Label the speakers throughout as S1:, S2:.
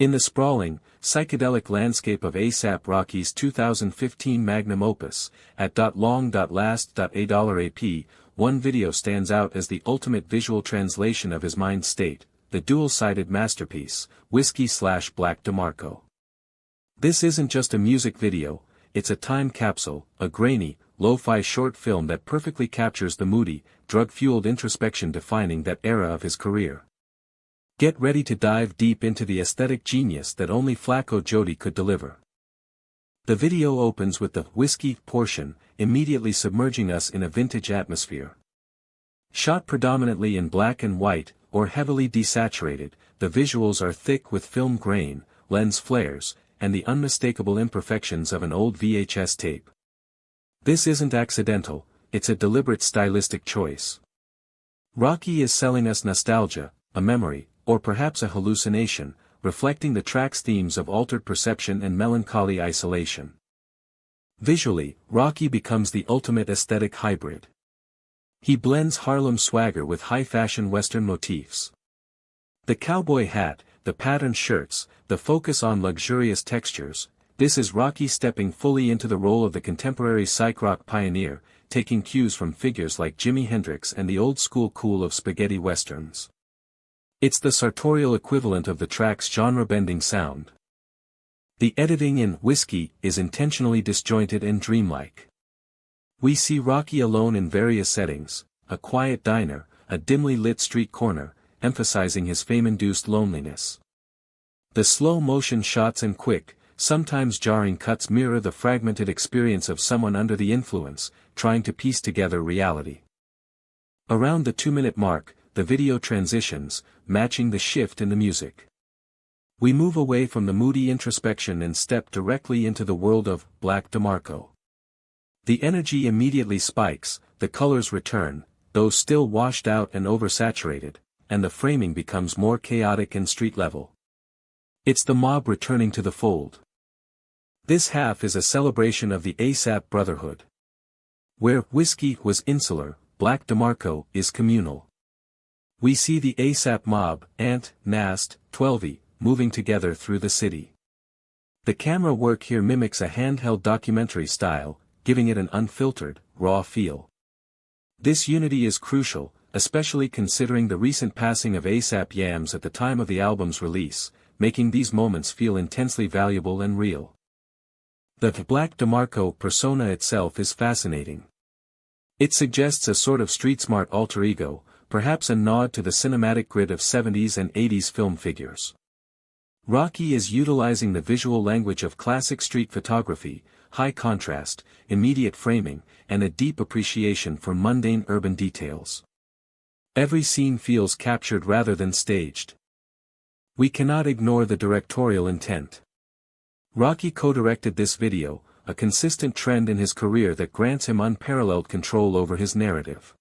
S1: In the sprawling, psychedelic landscape of A$AP Rocky's 2015 magnum opus, A.L.L.A, one video stands out as the ultimate visual translation of his mind state, the dual-sided masterpiece, Whiskey/Black DeMarco. This isn't just a music video, it's a time capsule, a grainy, lo-fi short film that perfectly captures the moody, drug-fueled introspection defining that era of his career. Get ready to dive deep into the aesthetic genius that only Flacco Jody could deliver. The video opens with the whiskey portion, immediately submerging us in a vintage atmosphere. Shot predominantly in black and white, or heavily desaturated, the visuals are thick with film grain, lens flares, and the unmistakable imperfections of an old VHS tape. This isn't accidental, it's a deliberate stylistic choice. Rocky is selling us nostalgia, a memory, or perhaps a hallucination, reflecting the track's themes of altered perception and melancholy isolation. Visually, Rocky becomes the ultimate aesthetic hybrid. He blends Harlem swagger with high-fashion Western motifs. The cowboy hat, the patterned shirts, the focus on luxurious textures, this is Rocky stepping fully into the role of the contemporary psych rock pioneer, taking cues from figures like Jimi Hendrix and the old-school cool of spaghetti westerns. It's the sartorial equivalent of the track's genre-bending sound. The editing in Whiskey is intentionally disjointed and dreamlike. We see Rocky alone in various settings, a quiet diner, a dimly lit street corner, emphasizing his fame-induced loneliness. The slow-motion shots and quick, sometimes jarring cuts mirror the fragmented experience of someone under the influence, trying to piece together reality. Around the 2-minute mark, the video transitions, matching the shift in the music. We move away from the moody introspection and step directly into the world of Black DeMarco. The energy immediately spikes, the colors return, though still washed out and oversaturated, and the framing becomes more chaotic and street-level. It's the mob returning to the fold. This half is a celebration of the A$AP brotherhood. Where Whiskey was insular, Black DeMarco is communal. We see the A$AP mob, Ant, Nast, 12e, moving together through the city. The camera work here mimics a handheld documentary style, giving it an unfiltered, raw feel. This unity is crucial, especially considering the recent passing of A$AP Yams at the time of the album's release, making these moments feel intensely valuable and real. The Black DeMarco persona itself is fascinating. It suggests a sort of street-smart alter ego, perhaps a nod to the cinematic grid of 70s and 80s film figures. Rocky is utilizing the visual language of classic street photography, high contrast, immediate framing, and a deep appreciation for mundane urban details. Every scene feels captured rather than staged. We cannot ignore the directorial intent. Rocky co-directed this video, a consistent trend in his career that grants him unparalleled control over his narrative.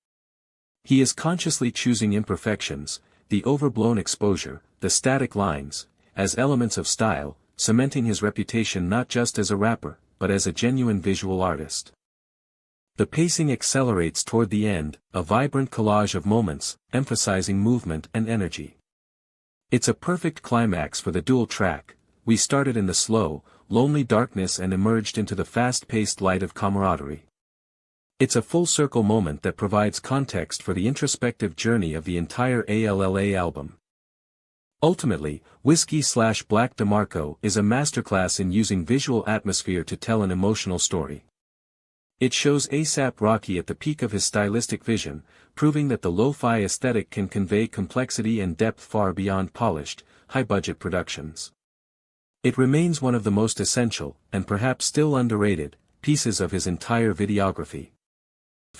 S1: He is consciously choosing imperfections, the overblown exposure, the static lines, as elements of style, cementing his reputation not just as a rapper, but as a genuine visual artist. The pacing accelerates toward the end, a vibrant collage of moments, emphasizing movement and energy. It's a perfect climax for the dual track. We started in the slow, lonely darkness and emerged into the fast-paced light of camaraderie. It's a full-circle moment that provides context for the introspective journey of the entire A.L.L.A album. Ultimately, Whiskey/Black DeMarco is a masterclass in using visual atmosphere to tell an emotional story. It shows A$AP Rocky at the peak of his stylistic vision, proving that the lo-fi aesthetic can convey complexity and depth far beyond polished, high-budget productions. It remains one of the most essential, and perhaps still underrated, pieces of his entire videography.